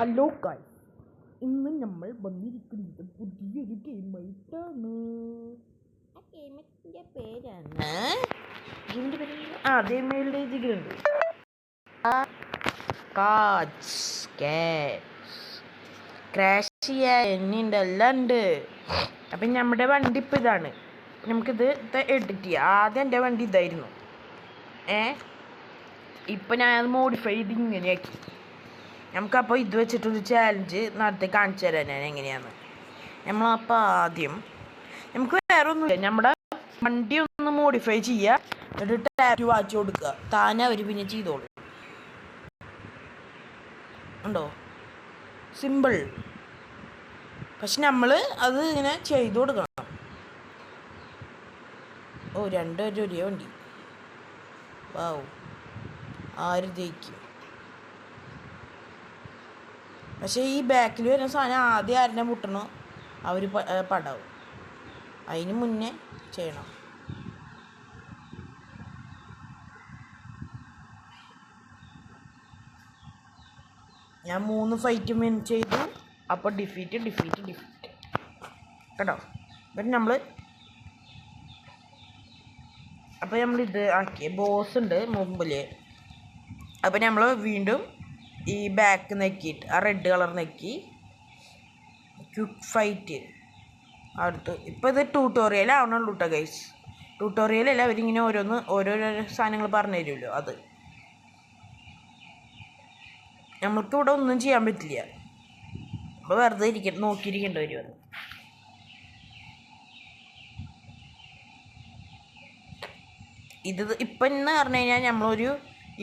Hello guys, ഇന്ന് നമ്മൾ വന്നിരിക്കുന്നത് പുതിയൊരു ഗെയിമായിട്ടാണ്. ആ ഗെയിമിന്റെ പേരാണ് ക്രാഷ് ചെയ്യാൻ എല്ലാം ഉണ്ട്. അപ്പം നമ്മുടെ വണ്ടി ഇപ്പം ഇതാണ്. നമുക്കിത് എഡിറ്റ് ചെയ്യാം. ആദ്യം എൻ്റെ വണ്ടി ഇതായിരുന്നു. ഇപ്പം ഞാൻ മോഡിഫൈ ചെയ്ത് ഇങ്ങനെയാക്കി. നമുക്കപ്പോൾ ഇത് വെച്ചിട്ടൊരു ചാലഞ്ച് നടത്തി കാണിച്ചു തരാം ഞാൻ എങ്ങനെയാന്ന്. നമ്മളപ്പോൾ ആദ്യം നമുക്ക് വേറെ ഒന്നുമില്ല, നമ്മുടെ വണ്ടി ഒന്ന് മോഡിഫൈ ചെയ്യുക, എന്നിട്ട് ടാറ്റു വാച്ച് കൊടുക്കുക. താനെ അവർ പിന്നെ ചെയ്തോളൂ. ഉണ്ടോ? സിമ്പിൾ. പക്ഷെ നമ്മൾ അത് ഇങ്ങനെ ചെയ്തു കൊടുക്കണം. രണ്ടുപേരും ഒരേ വണ്ടി. വാവ്, ആര് ജയിക്കും? പക്ഷേ ഈ ബാക്കിൽ വരുന്ന സാധനം ആദ്യം ആരെന്നെ മുട്ടണോ അവർ പടാവും. അതിന് മുന്നേ ചെയ്യണം. ഞാൻ 3 ഫൈറ്റ് വിൻ ചെയ്തു. അപ്പോൾ ഡിഫീറ്റ് കേട്ടോ. അപ്പോൾ നമ്മളിത് ആക്കിയ ബോസ് ഉണ്ട് മുമ്പിൽ. അപ്പോൾ നമ്മൾ വീണ്ടും ഈ ബാക്ക് നെക്കിയിട്ട് ആ റെഡ് കളർ നെക്കി ക്വിക്ക് ഫൈറ്റ് അടുത്ത്. ഇപ്പോൾ ഇത് ട്യൂട്ടോറിയൽ ആവണുള്ളൂ കേട്ടോ ഗൈസ്. ട്യൂട്ടോറിയലല്ല, അവരിങ്ങനെ ഓരോരോ സാധനങ്ങൾ പറഞ്ഞു തരുമല്ലോ. അത് നമ്മൾക്ക് ഇവിടെ ഒന്നും ചെയ്യാൻ പറ്റില്ല. അപ്പോൾ വെറുതെ നോക്കിയിരിക്കേണ്ടി വരും. അത് ഇപ്പം എന്ന് പറഞ്ഞു കഴിഞ്ഞാൽ നമ്മളൊരു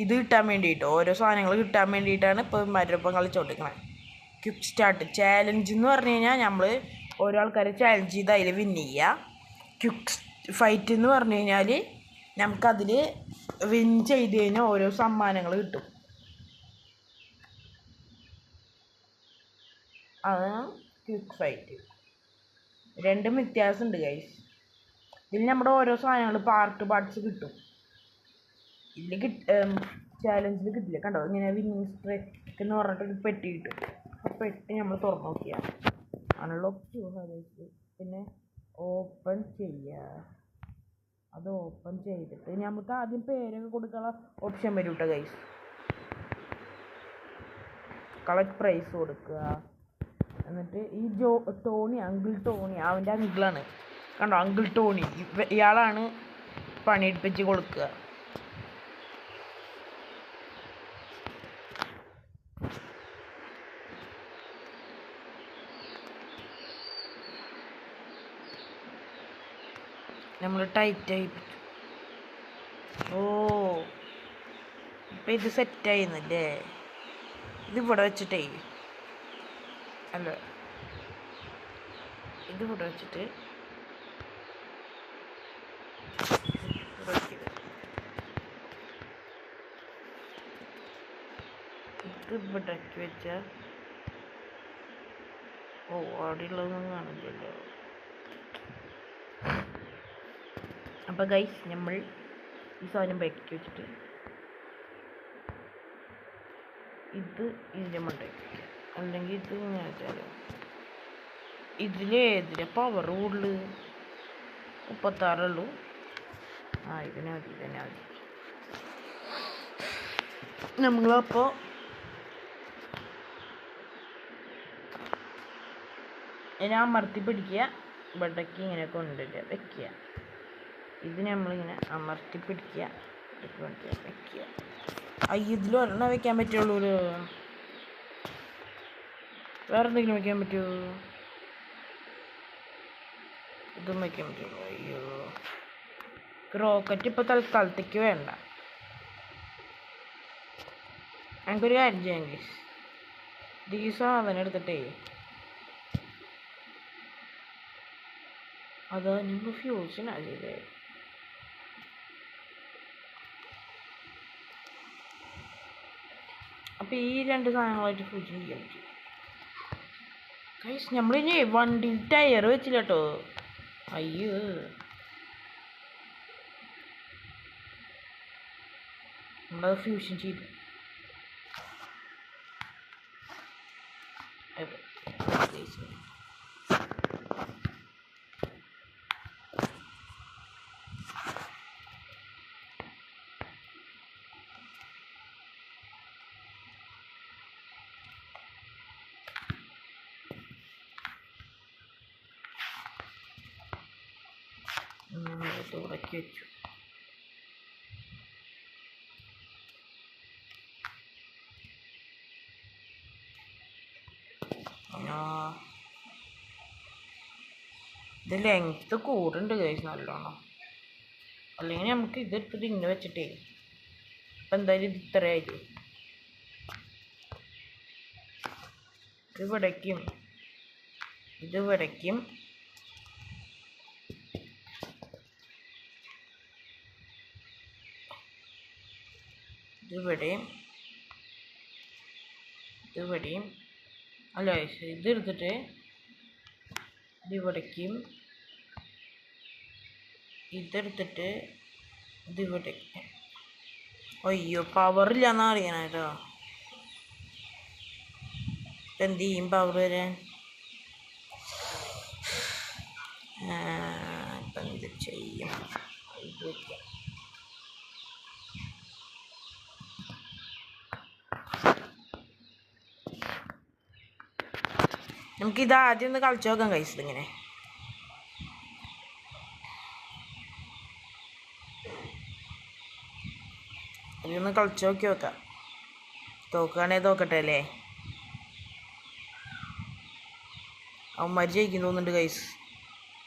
ഇത് കിട്ടാൻ വേണ്ടിയിട്ട്, ഓരോ സാധനങ്ങൾ കിട്ടാൻ വേണ്ടിയിട്ടാണ് ഇപ്പോൾ മരൊപ്പം കളിച്ചോണ്ടിരിക്കണത്. ക്വിക്ക് സ്റ്റാർട്ട് ചാലഞ്ച് എന്ന് പറഞ്ഞു കഴിഞ്ഞാൽ നമ്മൾ ഓരോ ആൾക്കാരെ ചാലഞ്ച് ചെയ്ത് അതിൽ വിൻ ചെയ്യുക. ക്വിക്ക് ഫൈറ്റ് എന്ന് പറഞ്ഞു കഴിഞ്ഞാൽ നമുക്കതിൽ വിൻ ചെയ്ത് കഴിഞ്ഞാൽ ഓരോ സമ്മാനങ്ങൾ കിട്ടും. അതാണ് ക്വിക്ക് ഫൈറ്റ്. രണ്ടും വ്യത്യാസമുണ്ട് ഗൈസ്. ഇതിൽ നമ്മുടെ ഓരോ സാധനങ്ങൾ പാർട്സ് കിട്ടും. ഇതിൽ ചാലഞ്ചിൽ കിട്ടില്ല. കണ്ടോ, ഇങ്ങനെ വിന്നിങ് സ്ട്രൈക്ക് എന്ന് പറഞ്ഞിട്ടൊരു പെട്ടി കിട്ടും. ആ പെട്ടി നമ്മൾ തുറന്നു നോക്കിയാൽ അൺലോക്ക് ചെയ്യുക. പിന്നെ ഓപ്പൺ ചെയ്യുക. അത് ഓപ്പൺ ചെയ്തിട്ട് നമുക്ക് ആദ്യം പേരൊക്കെ കൊടുക്കാനുള്ള ഓപ്ഷൻ വരും കേട്ടോ ഗൈസ്. കളക്ട് പ്രൈസ് കൊടുക്കുക. എന്നിട്ട് ഈ അങ്കിൾ ടോണി അവൻ്റെ അങ്കിളാണ്. കണ്ടോ, അങ്കിൾ ടോണി ഇയാളാണ് പണിയെടുപ്പിച്ച് കൊടുക്കുക. നമ്മൾ ടൈറ്റായി. ഇപ്പം ഇത് സെറ്റായിരുന്നല്ലേ. ഇതിവിടെ വെച്ചിട്ടേ അല്ല, ഇതിവിടെ വെച്ചിട്ട് ഇവിടെ വെച്ചാൽ അവിടെയുള്ളതൊന്നും കാണില്ലല്ലോ. അപ്പോൾ ഗൈസ്, നമ്മൾ ഈ സാധനം ബാക്കി വെച്ചിട്ട് ഇത് ഇതിൻ്റെ മണ്ടയ്ക്ക് വയ്ക്കുക. അല്ലെങ്കിൽ ഇത് ഇങ്ങനെ വെച്ചാലോ. ഇതിലേതിലെ പവർ കൂടുതൽ 36 ഉള്ളൂ. ഇതിനെ മതി. നമ്മളപ്പോൾ ഇതിനെ അമർത്തി പിടിക്കുക. ഇവിടേക്ക് ഇങ്ങനെ കൊണ്ടുവരിക, വെക്കുക. ഇതിനെ നമ്മളിങ്ങനെ അമർത്തി പിടിക്കുക, വെക്കുക. ഇതിൽ ഒരെണ്ണം വെക്കാൻ പറ്റുള്ളൂ. വേറെ എന്തെങ്കിലും വെക്കാൻ പറ്റുമോ? ഇതും വെക്കാൻ പറ്റുള്ളൂ. അയ്യോ, റോക്കറ്റ് ഇപ്പോൾ തൽക്കാലത്തേക്ക് വേണ്ട. ഞങ്ങൾക്കൊരു കാര്യം ചെയ്യാം ഗൈസ്. ഈ സാധനം എടുത്തിട്ടേ അതാ നിങ്ങൾ ഫ്യൂഷനല്ലേ. അപ്പം ഈ 2 സാധനങ്ങളായിട്ട് ഫ്യൂഷൻ ചെയ്യാൻ പറ്റും ഗൈസ്. നമ്മളിനി വണ്ടിയിൽ ടയർ വെച്ചില്ല കേട്ടോ. അയ്യോ, നമ്മളത് ഫ്യൂഷൻ ചെയ്തു. ഉടക്കി വെച്ചു. ഇത് ലെങ്ത്ത് കൂടുണ്ട് ഗൈസ് നല്ലോണം. അല്ലെങ്കിൽ നമുക്ക് ഇതെടുത്തിട്ട് ഇങ്ങനെ വെച്ചിട്ടേ ഇപ്പം എന്തായാലും ഇത് ഇത്രയായിട്ട് ഇത് ഇവിടേക്കും ഇത് ഇവിടേക്കും ഇതിവിടെയും ഇതിവിടെയും അല്ല ഇതെടുത്തിട്ട് ഇതിവിടേക്കും ഇതെടുത്തിട്ട് ഇതിവിടേക്ക്. അയ്യോ പവറില്ലാന്നാ അറിയണ കേട്ടോ. എന്ത് ചെയ്യും പവർ വരാൻ? ഇപ്പം എന്ത് ചെയ്യും? നമുക്കിത് ആദ്യം ഒന്ന് കളിച്ചു നോക്കാം കഴിച്ചത് ഇങ്ങനെ. ഇതൊന്ന് കളിച്ചു നോക്കി നോക്കാം. തോക്കുകയാണെങ്കിൽ തോക്കട്ടെ അല്ലേ. അവന്മാർ ജയിക്കും തോന്നുന്നുണ്ട് ഗൈസ്.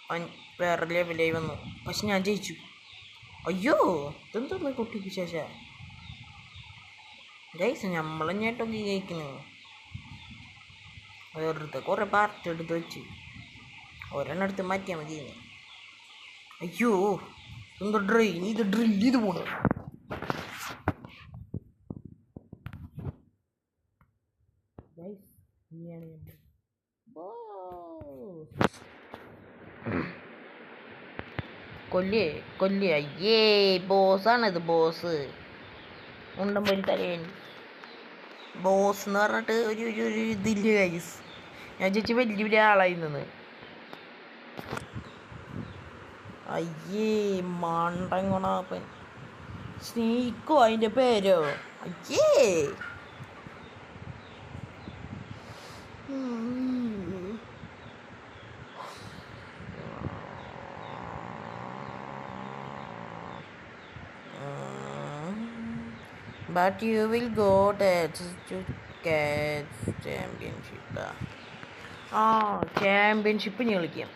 അവൻ വേറെ ലെവലായി വന്നു. പക്ഷെ ഞാൻ ജയിച്ചു. അയ്യോ ഇതെന്തോന്ന് കുട്ടിക്ക് ശേഷം ഗൈസ് നമ്മളെഞ്ഞായിട്ടൊക്കെ ജയിക്കുന്നു. വെറുതെ കുറേ പാർട്ട് എടുത്ത് വെച്ച് ഒരെണ്ണം എടുത്ത് മാറ്റിയാൽ മതി. അയ്യോ എന്തോ ഡ്രെയിൻ ഇത് ഡ്രില്ല് ചെയ്ത് പോണു. കൊല്ലിയേ അയ്യേ ബോസാണിത്. ബോസ് ഉണ്ടമ്പൊരു തലേൻ ബോസ് എന്ന് പറഞ്ഞിട്ട് ഒരു ഒരു ഇതില്ല ഗൈസ്. ഞാൻ ചേച്ചി വലിയ വലിയ ആളായി നിന്ന്. അയ്യേ മണ്ടങ്ങണാപ്പൻ സ്നേഹിക്കോ അതിൻ്റെ പേരോ? അയ്യേ but you will go to catch championship. Championship ഇനി കളിക്കാം.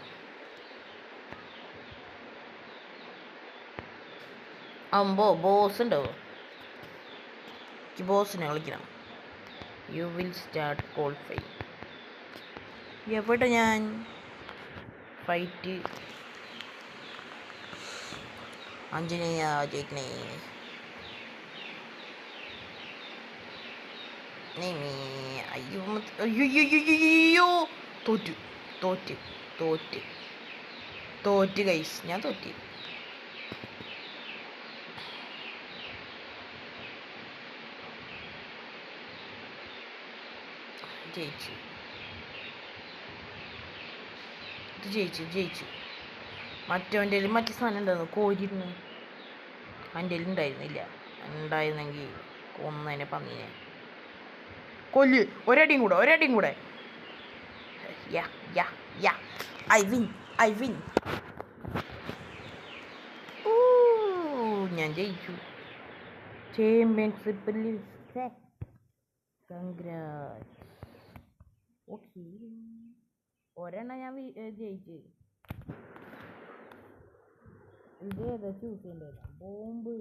ബോസ് ഉണ്ടാവോ? ബോസിനെ കളിക്കണം. You will start qualify. എവിടെ ഞാൻ ഫൈറ്റ്? ആഞ്ജനേയ ജയിക്കണേ. അയ്യോ അയ്യോ തോറ്റു തോറ്റ് തോറ്റ് തോറ്റ് ഗൈസ്. ഞാൻ തോറ്റ്. ജയിച്ചു ഇത് ജയിച്ചു. മറ്റവൻ്റെ മറ്റു സാധനം ഉണ്ടായിരുന്നു കോരിരുന്ന്. എൻ്റെ ഉണ്ടായിരുന്നില്ല. ഉണ്ടായിരുന്നെങ്കിൽ കൊന്നതിനെ പന്നീനെ കൊല്ല്. ഒരടിയും കൂടെ. I win. ഞാൻ ജയിച്ചു. ചാമ്പ്യൻഷിപ്പിൽ കൺഗ്രാറ്റ്സ്. ഓക്കെ ഒരെണ്ണം ഞാൻ ജയിച്ച്. ഇത് ഏതാ ചൂസ് ചെയ്യേണ്ടത്? ബോംബ്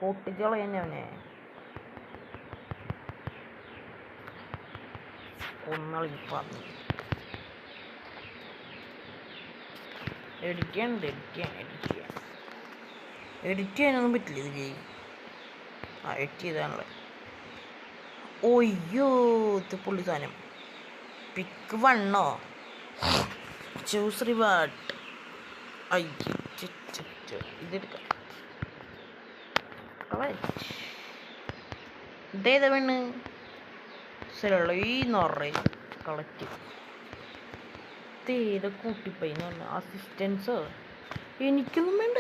പൊട്ടിച്ചോളന്നെ അവനെ. ഒന്നളിപ്പറഞ്ഞു എഡിറ്റ് ചെയ്യാനൊന്നും പറ്റില്ല ഇത് ഗെയിം. എഡിറ്റ് ചെയ്താണല്ലോ. ഒയ്യോ ഇത് പുള്ളി സാധനം. പിക്ക് 1 ചൂസ് റിവാർഡ്. അയ്യോ ഇതെടുക്കാം. ഇതേതാ വേണ്? സെളീന്ന് പറയും കളക്ട്. ഇത് ഏത് കൂട്ടിപ്പോയി എന്ന് പറഞ്ഞാൽ അസിസ്റ്റൻസോ എനിക്കൊന്നും വേണ്ട.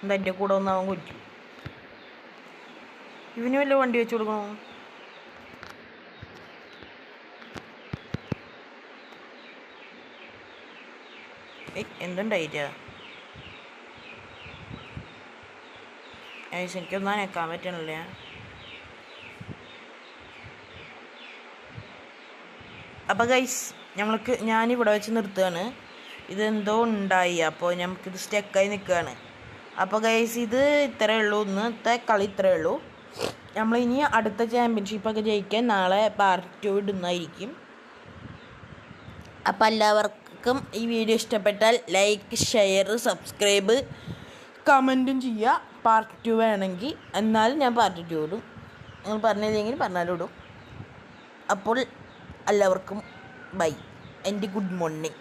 എന്താ എൻ്റെ കൂടെ ഒന്നാവാൻ കൊച്ചു. ഇവന് വല്ല വണ്ടി വെച്ച് കൊടുക്കണോ? എന്തുണ്ടായിട്ടാ എനിക്കൊന്നും അനക്കാൻ പറ്റണില്ല. അപ്പോൾ ഗൈസ് ഞാനിവിടെ വെച്ച് നിർത്തുകയാണ്. ഇതെന്തോ ഉണ്ടായി, അപ്പോൾ നമുക്കിത് സ്റ്റക്കായി നിൽക്കുകയാണ്. അപ്പോൾ ഗൈസ് ഇത് ഇത്രയേ ഉള്ളൂ, ഇന്നത്തെ കളി ഇത്രയേ ഉള്ളൂ. നമ്മളിനി അടുത്ത ചാമ്പ്യൻഷിപ്പൊക്കെ ജയിക്കാൻ നാളെ പാർട്ട് 2 ഇടുന്നതായിരിക്കും. അപ്പോൾ എല്ലാവർക്കും ഈ വീഡിയോ ഇഷ്ടപ്പെട്ടാൽ ലൈക്ക്, ഷെയർ, സബ്സ്ക്രൈബ്, കമൻറ്റും ചെയ്യുക. പാർട്ട് 2 വേണമെങ്കിൽ. എന്നാലും ഞാൻ പാർട്ട് 2 ഇടും. നിങ്ങൾ പറഞ്ഞില്ലെങ്കിൽ പറഞ്ഞാലും ഇടും. അപ്പോൾ എല്ലാവർക്കും ബൈ ആൻഡ് ഗുഡ് മോർണിംഗ്.